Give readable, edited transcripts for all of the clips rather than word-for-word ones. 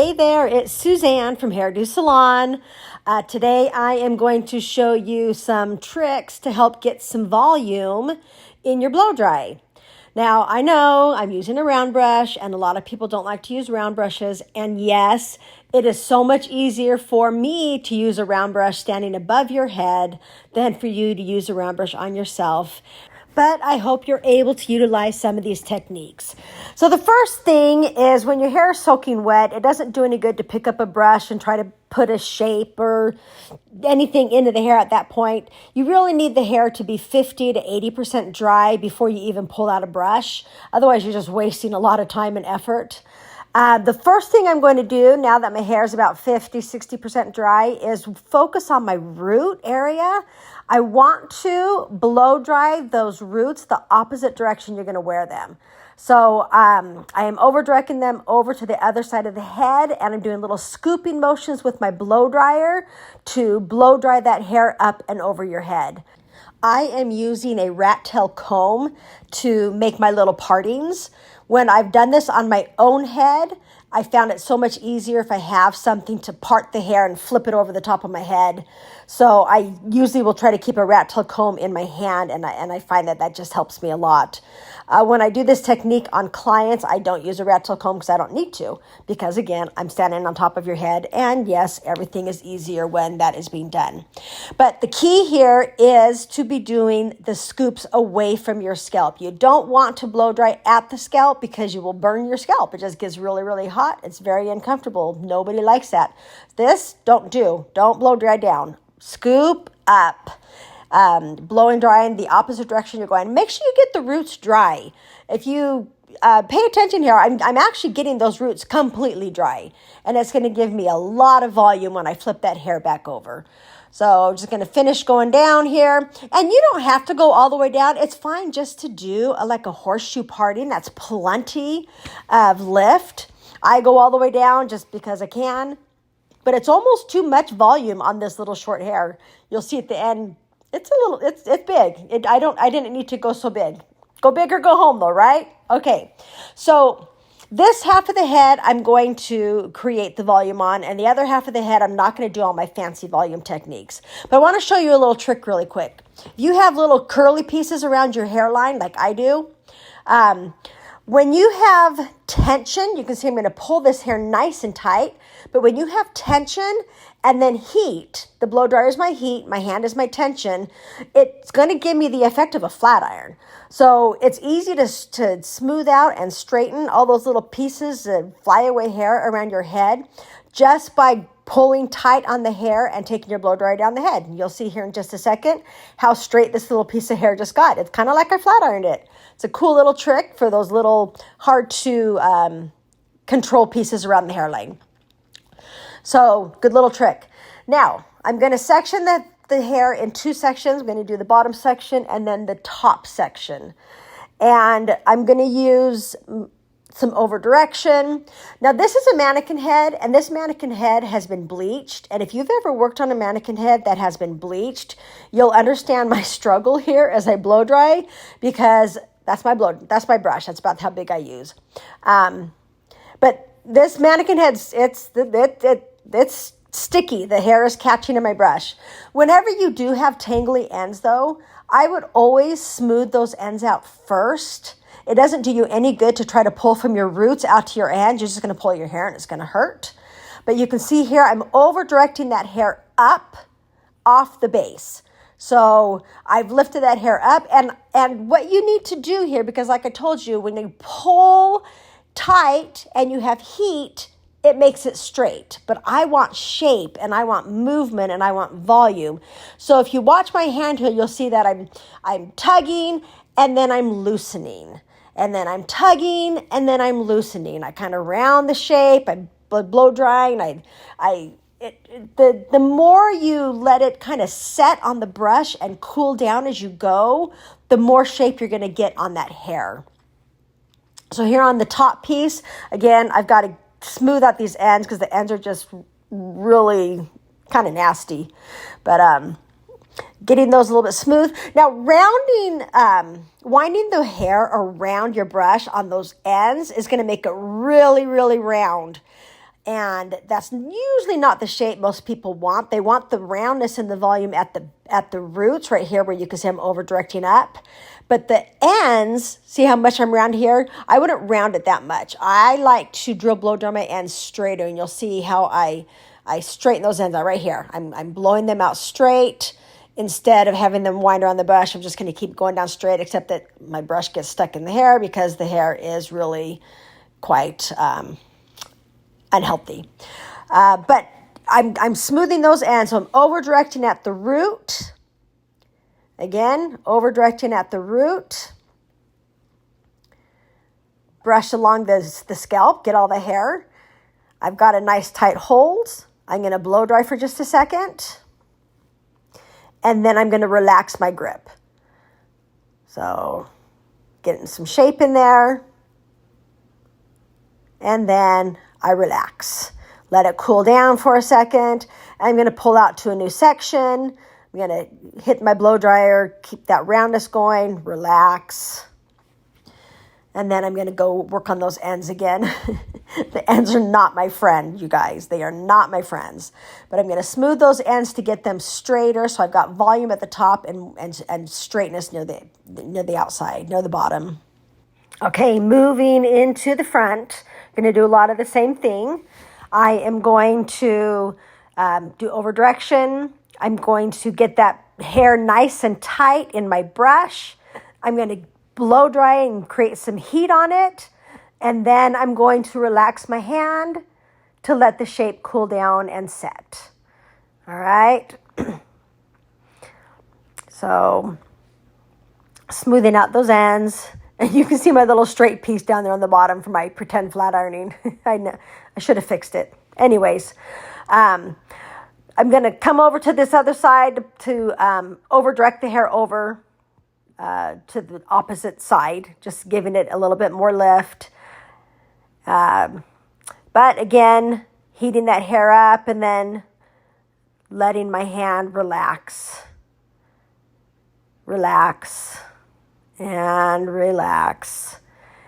Hey there, it's Suzanne from Hairdo Salon. Today I am going to show you some tricks to help get some volume in your blow dry. Now, I know I'm using a round brush and a lot of people don't like to use round brushes. And yes, it is so much easier for me to use a round brush standing above your head than for you to use a round brush on yourself. But I hope you're able to utilize some of these techniques. So the first thing is when your hair is soaking wet, it doesn't do any good to pick up a brush and try to put a shape or anything into the hair at that point. You really need the hair to be 50 to 80% dry before you even pull out a brush. Otherwise, you're just wasting a lot of time and effort. The first thing I'm going to do now that my hair is about 50, 60% dry is focus on my root area. I want to blow dry those roots the opposite direction you're going to wear them. So I am over directing them over to the other side of the head, and I'm doing little scooping motions with my blow dryer to blow dry that hair up and over your head. I am using a rat tail comb to make my little partings. When I've done this on my own head, I found it so much easier if I have something to part the hair and flip it over the top of my head. So I usually will try to keep a rat tail comb in my hand, and I find that just helps me a lot. When I do this technique on clients, I don't use a rat tail comb because I don't need to, because again, I'm standing on top of your head, and yes, everything is easier when that is being done. But the key here is to be doing the scoops away from your scalp. You don't want to blow dry at the scalp because you will burn your scalp. It just gets really, really hot. It's very uncomfortable. Nobody likes that. This, don't do. Don't blow dry down. Scoop up. Blowing dry in the opposite direction you're going. Make sure you get the roots dry. If you pay attention here, I'm actually getting those roots completely dry. And it's going to give me a lot of volume when I flip that hair back over. So I'm just going to finish going down here. And you don't have to go all the way down. It's fine just to do like a horseshoe parting. That's plenty of lift. I go all the way down just because I can. But it's almost too much volume on this little short hair. You'll see at the end, it's big. I didn't need to go so big. Go big or go home though, right? Okay. So this half of the head, I'm going to create the volume on, and the other half of the head, I'm not going to do all my fancy volume techniques. But I want to show you a little trick really quick. If you have little curly pieces around your hairline like I do, when you have tension, you can see I'm going to pull this hair nice and tight, but when you have tension and then heat, the blow dryer is my heat, my hand is my tension, it's going to give me the effect of a flat iron. So it's easy to smooth out and straighten all those little pieces of flyaway hair around your head just by pulling tight on the hair and taking your blow dryer down the head. You'll see here in just a second how straight this little piece of hair just got. It's kind of like I flat ironed it. It's a cool little trick for those little hard to control pieces around the hairline. So good little trick. Now I'm going to section the hair in two sections. I'm going to do the bottom section and then the top section. And I'm going to use some over direction. Now this is a mannequin head, and this mannequin head has been bleached. And if you've ever worked on a mannequin head that has been bleached, you'll understand my struggle here as I blow dry, because that's my brush. That's about how big I use. But this mannequin head, it's sticky. The hair is catching in my brush. Whenever you do have tangly ends though, I would always smooth those ends out first. It doesn't do you any good to try to pull from your roots out to your ends. You're just going to pull your hair and it's going to hurt. But you can see here, I'm over directing that hair up off the base. So I've lifted that hair up, and what you need to do here, because like I told you, when you pull tight and you have heat, it makes it straight. But I want shape, and I want movement, and I want volume. So if you watch my hand here, you'll see that I'm tugging and then I'm loosening. And then I'm tugging and then I'm loosening. I kind of round the shape, I blow drying, the more you let it kind of set on the brush and cool down as you go, the more shape you're going to get on that hair. So here on the top piece, again, I've got to smooth out these ends because the ends are just really kind of nasty. But getting those a little bit smooth. Now winding the hair around your brush on those ends is going to make it really, really round. And that's usually not the shape most people want. They want the roundness and the volume at the roots right here where you can see I'm over directing up. But the ends, see how much I'm round here? I wouldn't round it that much. I like to drill blow dry my ends straighter, and you'll see how I straighten those ends out right here. I'm blowing them out straight instead of having them wind around the brush. I'm just going to keep going down straight, except that my brush gets stuck in the hair because the hair is really quite unhealthy. But I'm smoothing those ends, so I'm over directing at the root. Again, over directing at the root. Brush along the scalp, get all the hair. I've got a nice tight hold. I'm going to blow dry for just a second. And then I'm going to relax my grip. So, getting some shape in there. And then I relax. Let it cool down for a second. I'm going to pull out to a new section. I'm going to hit my blow dryer, keep that roundness going, relax. And then I'm going to go work on those ends again. The ends are not my friend, you guys. They are not my friends. But I'm going to smooth those ends to get them straighter. So I've got volume at the top and straightness near the outside, near the bottom. Okay, moving into the front. I'm going to do a lot of the same thing. I am going to do over direction. I'm going to get that hair nice and tight in my brush. I'm going to blow dry and create some heat on it. And then I'm going to relax my hand to let the shape cool down and set. All right. So smoothing out those ends. And you can see my little straight piece down there on the bottom for my pretend flat ironing. I know I should have fixed it. Anyways, I'm going to come over to this other side to over direct the hair over to the opposite side, just giving it a little bit more lift. But again, heating that hair up and then letting my hand relax. Relax. And relax.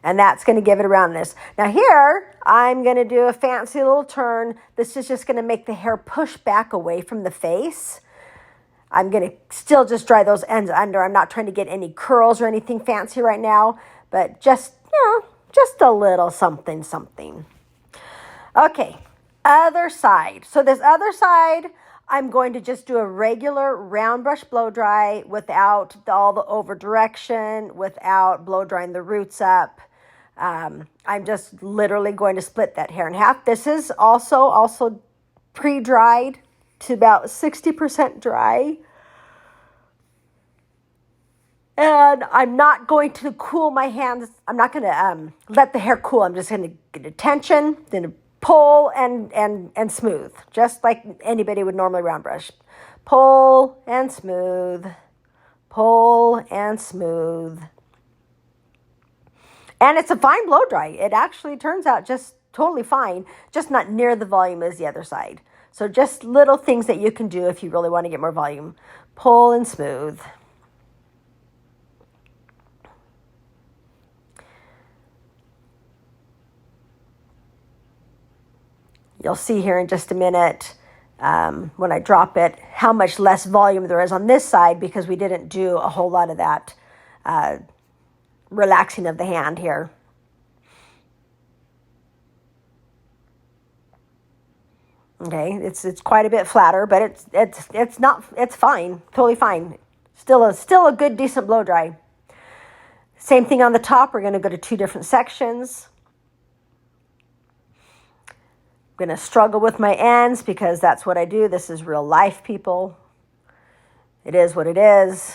And that's going to give it a roundness. Now here, I'm going to do a fancy little turn. This is just going to make the hair push back away from the face. I'm going to still just dry those ends under. I'm not trying to get any curls or anything fancy right now, but just, just a little something. Okay, other side. So this other side, I'm going to just do a regular round brush blow dry without all the over direction, without blow drying the roots up. I'm just literally going to split that hair in half. This is also pre-dried to about 60% dry. And I'm not going to cool my hands. I'm not going to let the hair cool. I'm just going to get a tension, then pull and smooth, just like anybody would normally round brush. Pull and smooth, pull and smooth. And it's a fine blow dry. It actually turns out just totally fine, just not near the volume as the other side. So just little things that you can do if you really want to get more volume. Pull and smooth. You'll see here in just a minute when I drop it how much less volume there is on this side because we didn't do a whole lot of that relaxing of the hand here. Okay, it's quite a bit flatter, but it's fine, totally fine. Still a good decent blow dry. Same thing on the top. We're going to go to two different sections. I'm going to struggle with my ends because that's what I do. This is real life, people. It is what it is.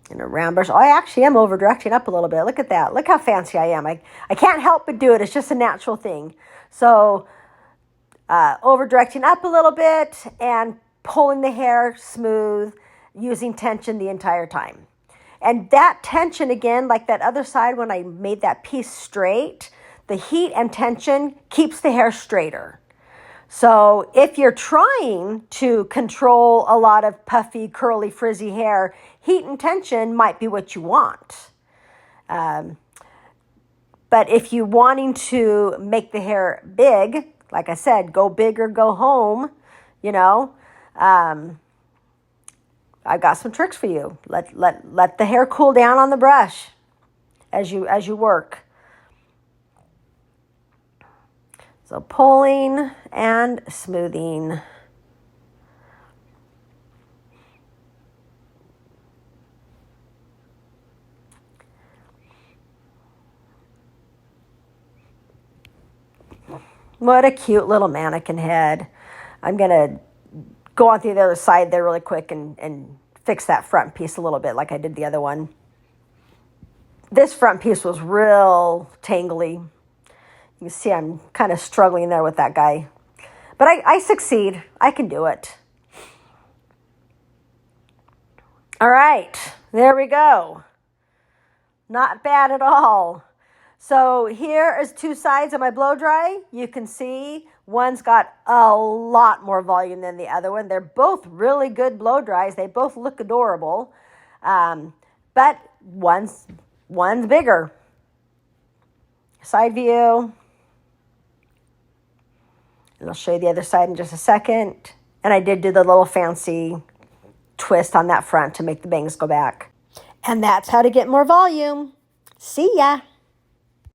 In a round brush. Oh, I actually am over directing up a little bit. Look at that. Look how fancy I am. I can't help but do it. It's just a natural thing. So over directing up a little bit and pulling the hair smooth, using tension the entire time. And that tension, again, like that other side when I made that piece straight, the heat and tension keeps the hair straighter. So if you're trying to control a lot of puffy, curly, frizzy hair, heat and tension might be what you want. But But if you wanting to make the hair big, like I said, go big or go home, you know, I've got some tricks for you. Let the hair cool down on the brush as you work. So pulling and smoothing. What a cute little mannequin head. I'm going to go on to the other side there really quick and fix that front piece a little bit like I did the other one. This front piece was real tangly. You can see I'm kind of struggling there with that guy. But I succeed. I can do it. All right, there we go. Not bad at all. So here is two sides of my blow dry. You can see one's got a lot more volume than the other one. They're both really good blow dries. They both look adorable, but one's bigger. Side view. And I'll show you the other side in just a second. And I did do the little fancy twist on that front to make the bangs go back. And that's how to get more volume. See ya.